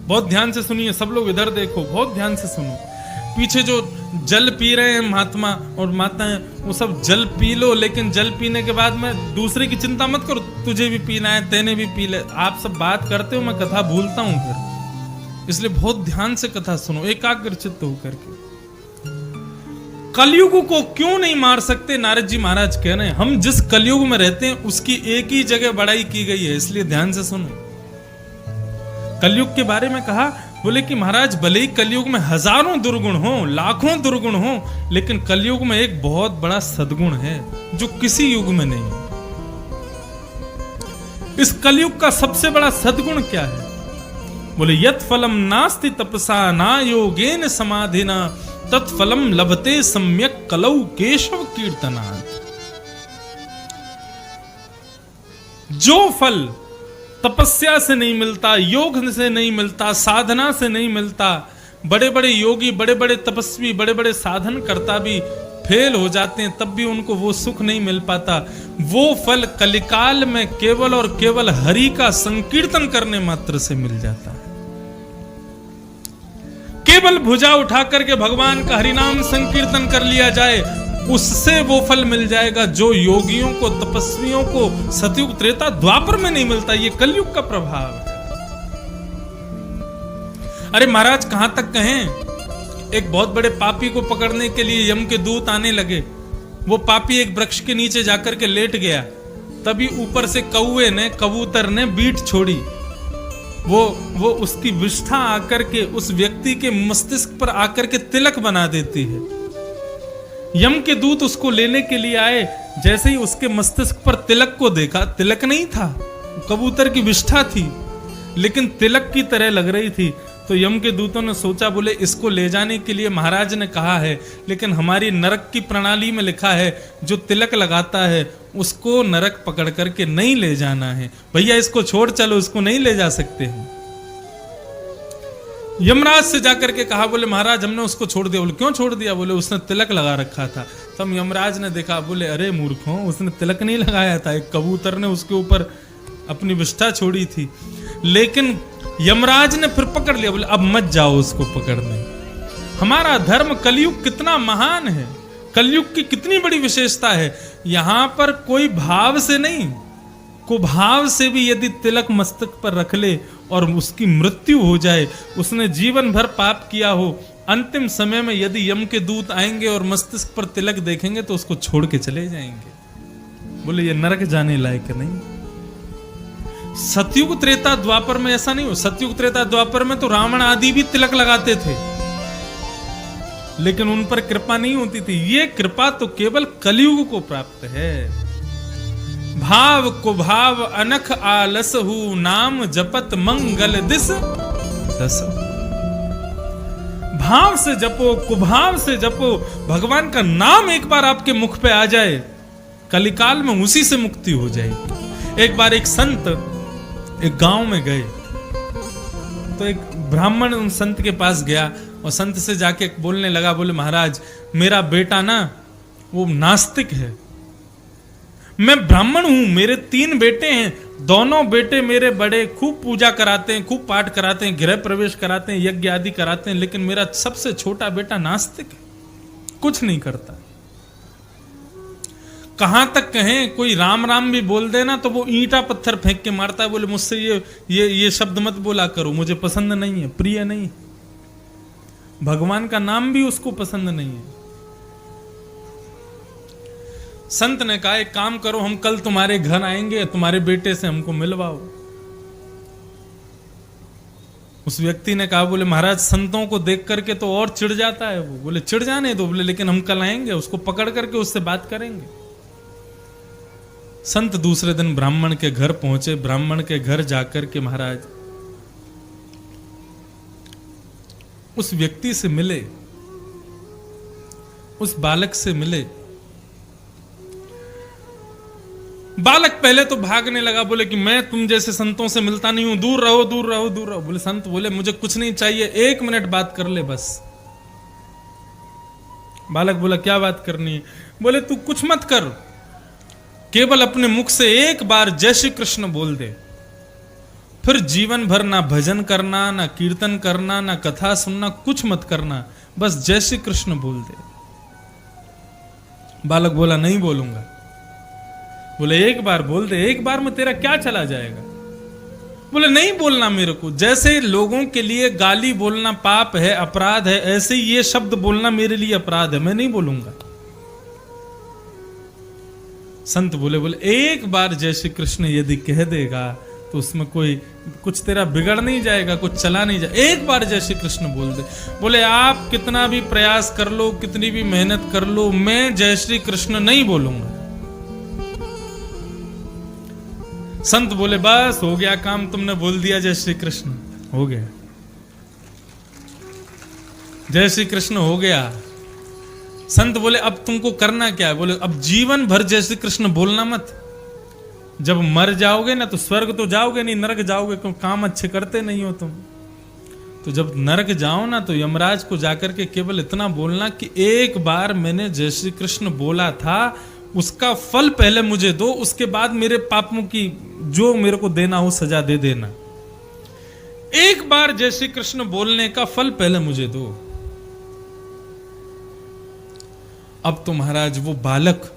बहुत ध्यान से सुनिए सब लोग, इधर देखो, बहुत ध्यान से सुनो। पीछे जो जल पी रहे हैं महात्मा और माताएं, वो सब जल पी लो, लेकिन जल पीने के बाद में दूसरे की चिंता मत करो, तुझे भी पीना है, तेने भी पी ले। आप सब बात करते हो, मैं कथा भूलता हूं फिर, इसलिए बहुत ध्यान से कथा सुनो, एकाग्रचित्त होकर के। कलयुग को क्यों नहीं मार सकते? नारद जी महाराज कह रहे हैं, हम जिस कलयुग में रहते हैं उसकी एक ही जगह बड़ाई की गई है, इसलिए ध्यान से सुनो। कलयुग के बारे में कहा, बोले कि महाराज भले ही कलयुग में हजारों दुर्गुण हो, लाखों दुर्गुण हो, लेकिन कलयुग में एक बहुत बड़ा सद्गुण है जो किसी युग में नहीं है। इस कलयुग का सबसे बड़ा सद्गुण क्या है? बोले यत् फलम नास्ति तपसा ना योगेन समाधिना तत्फलम लभते सम्यक कलौ केशव कीर्तनात्। जो फल तपस्या से नहीं मिलता, योग से नहीं मिलता, साधना से नहीं मिलता, बड़े बड़े योगी, बड़े बड़े तपस्वी, बड़े बड़े साधन करता भी फेल हो जाते हैं, तब भी उनको वो सुख नहीं मिल पाता। वो फल कलिकाल में केवल और केवल हरि का संकीर्तन करने मात्र से मिल जाता है। केवल भुजा उठा करके भगवान का हरिनाम संकीर्तन कर लिया जाए, उससे वो फल मिल जाएगा जो योगियों को, तपस्वियों को सतयुग त्रेता द्वापर में नहीं मिलता। ये कलयुग का प्रभाव है। अरे महाराज कहां तक कहें, एक बहुत बड़े पापी को पकड़ने के लिए यम के दूत आने लगे। वो पापी एक वृक्ष के नीचे जाकर के लेट गया, तभी ऊपर से कौवे ने, कबूतर ने बीट छोड़ी। वो उसकी विष्ठा आकर के उस व्यक्ति के मस्तिष्क पर आकर के तिलक बना देती है। यम के दूत उसको लेने के लिए आए, जैसे ही उसके मस्तिष्क पर तिलक को देखा, तिलक नहीं था, कबूतर की विष्ठा थी, लेकिन तिलक की तरह लग रही थी। तो यम के दूतों ने सोचा, बोले इसको ले जाने के लिए महाराज ने कहा है, लेकिन हमारी नरक की प्रणाली में लिखा है जो तिलक लगाता है उसको नरक पकड़ करके नहीं ले जाना है। भैया इसको छोड़ चलो, इसको नहीं ले जा सकते हैं। यमराज से जाकर के कहा, बोले महाराज हमने उसको छोड़ दिया। बोले क्यों छोड़ दिया? बोले उसने तिलक लगा रखा था। तब यमराज ने देखा, बोले अरे मूर्खों, उसने तिलक नहीं लगाया था, एक कबूतर ने उसके ऊपर अपनी विष्ठा छोड़ी थी। लेकिन यमराज ने फिर पकड़ लिया, बोले अब मत जाओ उसको पकड़ने। हमारा धर्म कलयुग कितना महान है, कलयुग की कितनी बड़ी विशेषता है। यहां पर कोई भाव से नहीं, कुभाव से भी यदि तिलक मस्तक पर रख ले और उसकी मृत्यु हो जाए, उसने जीवन भर पाप किया हो, अंतिम समय में यदि यम के दूत आएंगे और मस्तिष्क पर तिलक देखेंगे तो उसको छोड़ के चले जाएंगे। बोले ये नरक जाने लायक नहीं। सतयुग त्रेता द्वापर में ऐसा नहीं हो। सतयुग त्रेता द्वापर में तो रावण आदि भी तिलक लगाते थे, लेकिन उन पर कृपा नहीं होती थी। ये कृपा तो केवल कलयुग को प्राप्त है। भाव को भाव अनख आलसहु, नाम जपत मंगल दिस दस। भाव से जपो, कुभाव से जपो, भगवान का नाम एक बार आपके मुख पे आ जाए, कलिकाल में उसी से मुक्ति हो जाएगी। एक बार एक संत एक गांव में गए, तो एक ब्राह्मण उन संत के पास गया और संत से जाके बोलने लगा, बोले महाराज मेरा बेटा ना वो नास्तिक है, मैं ब्राह्मण हूं, मेरे 3 बेटे हैं, दोनों बेटे मेरे बड़े खूब पूजा कराते हैं, खूब पाठ कराते हैं, गृह प्रवेश कराते हैं, यज्ञ आदि कराते हैं, लेकिन मेरा सबसे छोटा बेटा नास्तिक है, कुछ नहीं करता। कहां तक कहें, कोई राम राम भी बोल देना तो वो ईंटा पत्थर फेंक के मारता है। बोले मुझसे ये शब्द मत बोला करो, मुझे पसंद नहीं है, प्रिय नहीं। भगवान का नाम भी उसको पसंद नहीं है। संत ने कहा एक काम करो, हम कल तुम्हारे घर आएंगे, तुम्हारे बेटे से हमको मिलवाओ। उस व्यक्ति ने कहा, बोले महाराज संतों को देख करके तो और चिढ़ जाता है वो। बोले चिढ़ जाने दो, बोले लेकिन हम कल आएंगे, उसको पकड़ करके उससे बात करेंगे। संत दूसरे दिन ब्राह्मण के घर पहुंचे। ब्राह्मण के घर जाकर के महाराज उस व्यक्ति से मिले, उस बालक से मिले। बालक पहले तो भागने लगा, बोले कि मैं तुम जैसे संतों से मिलता नहीं हूं, दूर रहो दूर रहो दूर रहो। बोले संत बोले मुझे कुछ नहीं चाहिए, 1 मिनट बात कर ले बस। बालक बोला क्या बात करनी है? बोले तू कुछ मत कर, केवल अपने मुख से एक बार जय श्री कृष्ण बोल दे, फिर जीवन भर ना भजन करना, ना कीर्तन करना, ना कथा सुनना, कुछ मत करना, बस जय श्री कृष्ण बोल दे। बालक बोला नहीं बोलूंगा। बोले एक बार बोल दे, एक बार में तेरा क्या चला जाएगा? बोले नहीं बोलना मेरे को। जैसे लोगों के लिए गाली बोलना पाप है, अपराध है, ऐसे ही ये शब्द बोलना मेरे लिए अपराध है, मैं नहीं बोलूंगा। संत बोले एक बार जय श्री कृष्ण यदि कह देगा तो उसमें कोई कुछ तेरा बिगड़ नहीं जाएगा, कुछ चला नहीं जाएगा, एक बार जय श्री कृष्ण बोल दे। बोले आप कितना भी प्रयास कर लो, कितनी भी मेहनत कर लो, मैं जय श्री कृष्ण नहीं बोलूंगा। संत बोले बस हो गया काम, तुमने बोल दिया जय श्री कृष्ण, हो गया, जय श्री कृष्ण हो गया। संत बोले अब तुमको करना क्या है? बोले अब जीवन भर जय श्री कृष्ण बोलना मत। जब मर जाओगे ना तो स्वर्ग तो जाओगे नहीं, नरक जाओगे, क्योंकि काम अच्छे करते नहीं हो तुम। तो जब नरक जाओ ना तो यमराज को जाकर के केवल इतना बोलना कि एक बार मैंने जय श्री कृष्ण बोला था, उसका फल पहले मुझे दो, उसके बाद मेरे पापों की जो मेरे को देना हो सजा दे देना। एक बार जय श्री कृष्ण बोलने का फल पहले मुझे दो। अब तो महाराज वो बालक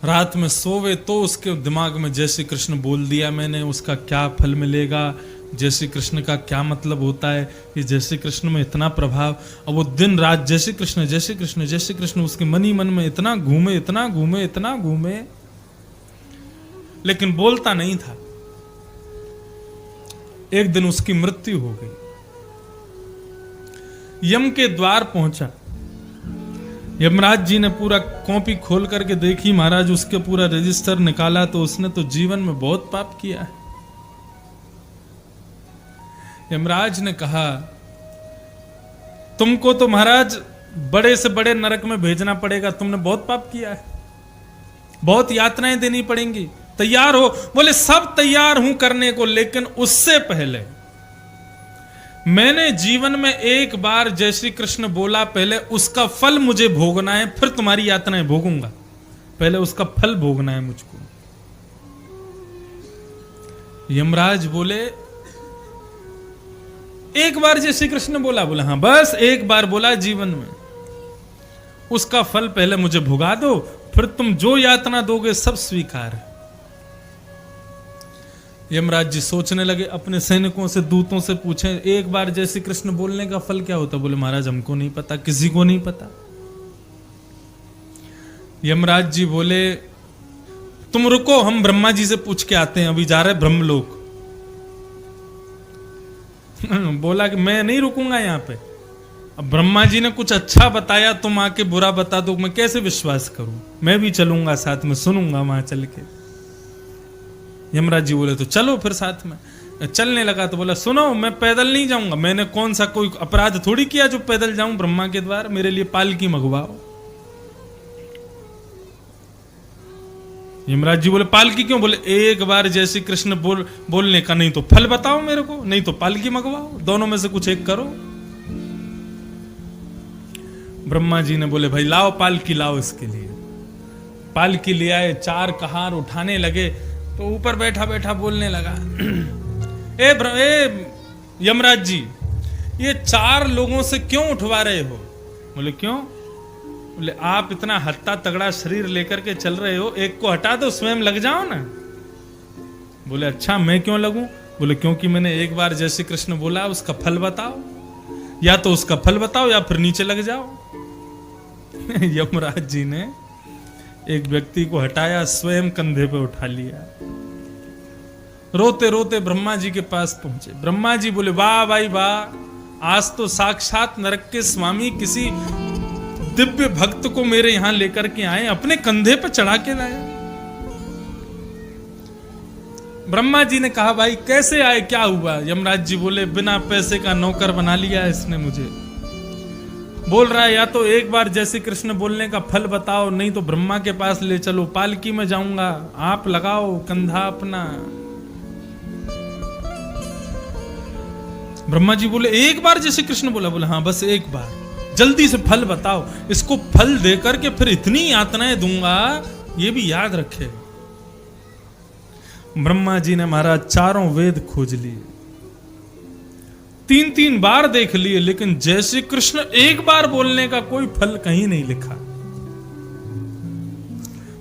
रात में सोवे तो उसके दिमाग में जय श्री कृष्ण बोल दिया मैंने, उसका क्या फल मिलेगा, जय श्री कृष्ण का क्या मतलब होता है, कि जय श्री कृष्ण में इतना प्रभाव। अब वो दिन रात जय श्री कृष्ण जय श्री कृष्ण जय श्री कृष्ण उसके मन ही मन में इतना घूमे, इतना घूमे, इतना घूमे, लेकिन बोलता नहीं था। एक दिन उसकी मृत्यु हो गई। यम के द्वार पहुंचा। यमराज जी ने पूरा कॉपी खोल करके देखी महाराज, उसके पूरा रजिस्टर निकाला तो उसने तो जीवन में बहुत पाप किया है। यमराज ने कहा तुमको तो महाराज बड़े से बड़े नरक में भेजना पड़ेगा, तुमने बहुत पाप किया है, बहुत यातनाएं देनी पड़ेंगी, तैयार हो? बोले सब तैयार हूं करने को, लेकिन उससे पहले मैंने जीवन में एक बार जय श्री कृष्ण बोला, पहले उसका फल मुझे भोगना है, फिर तुम्हारी यातनाएं भोगूंगा, पहले उसका फल भोगना है मुझको। यमराज बोले एक बार जय श्री कृष्ण बोला? बोला हाँ बस एक बार बोला जीवन में, उसका फल पहले मुझे भुगा दो, फिर तुम जो यातना दोगे सब स्वीकार है। यमराज जी सोचने लगे, अपने सैनिकों से, दूतों से पूछे एक बार जय श्री कृष्ण बोलने का फल क्या होता? बोले महाराज हमको नहीं पता, किसी को नहीं पता। यमराज जी बोले तुम रुको, हम ब्रह्मा जी से पूछ के आते हैं, अभी जा रहे ब्रह्मलोक। बोला कि मैं नहीं रुकूंगा यहां पे, अब ब्रह्मा जी ने कुछ अच्छा बताया, तुम आके बुरा बता दो, मैं कैसे विश्वास करूं? मैं भी चलूंगा साथ में, सुनूंगा वहां चल के। यमराज जी बोले तो चलो फिर साथ में। चलने लगा तो बोला सुनो मैं पैदल नहीं जाऊंगा, मैंने कौन सा कोई अपराध थोड़ी किया जो पैदल जाऊं ब्रह्मा के द्वार, मेरे लिए पालकी मंगवाओ। यमराज जी बोले पालकी क्यों? बोले एक बार जय श्री कृष्ण बोलने का, नहीं तो फल बताओ मेरे को, नहीं तो पालकी मंगवाओ, दोनों में से कुछ एक करो। ब्रह्मा जी ने बोले भाई लाओ पालकी लाओ, इसके लिए पालकी ले आए, 4 कहार उठाने लगे तो ऊपर बैठा बैठा बोलने लगा ए यमराज जी, ये 4 लोगों से क्यों उठवा रहे हो? बोले क्यों? बोले आप इतना हट्टा तगड़ा शरीर लेकर के चल रहे हो, एक को हटा दो स्वयं लग जाओ ना। बोले अच्छा मैं क्यों लगूं? बोले क्योंकि मैंने एक बार जय श्री कृष्ण बोला, उसका फल बताओ, या तो उसका फल बताओ या फिर नीचे लग जाओ। यमराज जी ने एक व्यक्ति को हटाया, स्वयं कंधे पे उठा लिया, रोते रोते ब्रह्मा जी के पास पहुंचे। ब्रह्मा जी बोले वाह भाई वाह, आज तो साक्षात नरक के स्वामी किसी दिव्य भक्त को मेरे यहां लेकर के आए, अपने कंधे पे चढ़ा के लाया। ब्रह्मा जी ने कहा भाई कैसे आए, क्या हुआ? यमराज जी बोले बिना पैसे का नौकर बना लिया इसने मुझे, बोल रहा है या तो एक बार जय श्री कृष्ण बोलने का फल बताओ, नहीं तो ब्रह्मा के पास ले चलो, पालकी में जाऊंगा, आप लगाओ कंधा अपना। ब्रह्मा जी बोले एक बार जय श्री कृष्ण बोला? बोला हाँ बस एक बार, जल्दी से फल बताओ, इसको फल देकर के फिर इतनी यातनाएं दूंगा, ये भी याद रखे। ब्रह्मा जी ने महाराज चारों वेद खोज लिए, 3-3 बार देख लिए, लेकिन जय श्री कृष्ण एक बार बोलने का कोई फल कहीं नहीं लिखा।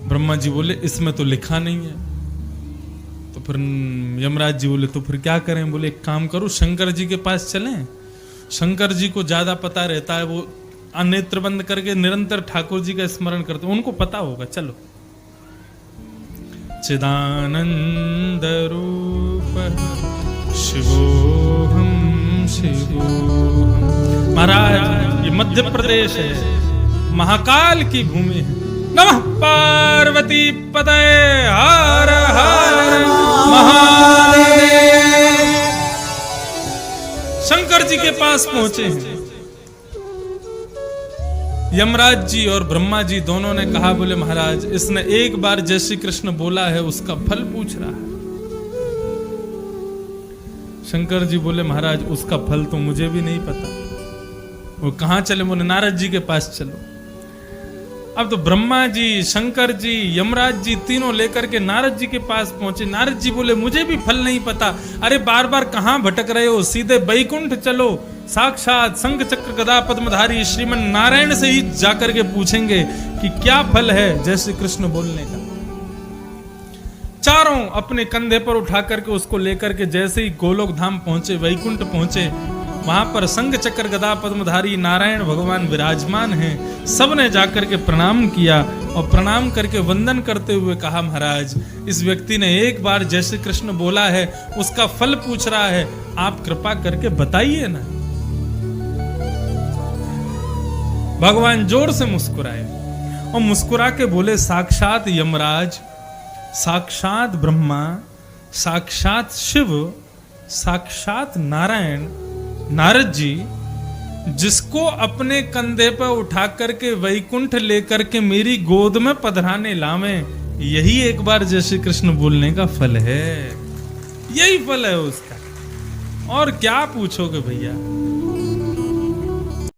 ब्रह्मा जी बोले इसमें तो लिखा नहीं है। तो फिर यमराज जी बोले तो फिर क्या करें? बोले एक काम करो, शंकर जी के पास चलें, शंकर जी को ज्यादा पता रहता है, वो नेत्र बंद करके निरंतर ठाकुर जी का स्मरण करते, उनको पता होगा, चलो। चिदानंद रूप शिवोहम शिवोहम। महाराज ये मध्य प्रदेश है, महाकाल की भूमि है। नमः पार्वती पतये हर हर महादेव। शंकर जी के पास पहुंचे हैं। यमराज जी और ब्रह्मा जी दोनों ने कहा, बोले महाराज इसने एक बार जय श्री कृष्ण बोला है, उसका फल पूछ रहा है। शंकर जी बोले महाराज उसका फल तो मुझे भी नहीं पता। वो कहां चले? बोले नारद जी के पास चलो। अब तो ब्रह्मा जी, शंकर जी, यमराज जी तीनों लेकर के नारद जी के पास पहुंचे। नारद जी बोले मुझे भी फल नहीं पता। अरे बार बार कहां भटक रहे हो, सीधे बैकुंठ चलो, साक्षात शंख चक्र गदा पद्मधारी श्रीमन नारायण से ही जाकर के पूछेंगे कि क्या फल है जय श्री कृष्ण बोलने का। चारों अपने कंधे पर उठा करके उसको लेकर के जैसे ही गोलोक धाम पहुंचे, वैकुंठ पहुंचे, वहां पर शंख चक्र गदा पद्मधारी नारायण भगवान विराजमान हैं। सबने जाकर के प्रणाम किया और प्रणाम करके वंदन करते हुए कहा महाराज इस व्यक्ति ने एक बार जय श्री कृष्ण बोला है, उसका फल पूछ रहा है, आप कृपा करके बताइए ना। भगवान जोर से मुस्कुराए और मुस्कुरा के बोले साक्षात यमराज, साक्षात ब्रह्मा, साक्षात शिव, साक्षात नारायण, नारद जी, जिसको अपने कंधे पर उठा करके वैकुंठ लेकर के मेरी गोद में पधराने लावे, यही एक बार जय श्री कृष्ण बोलने का फल है। यही फल है उसका, और क्या पूछोगे भैया।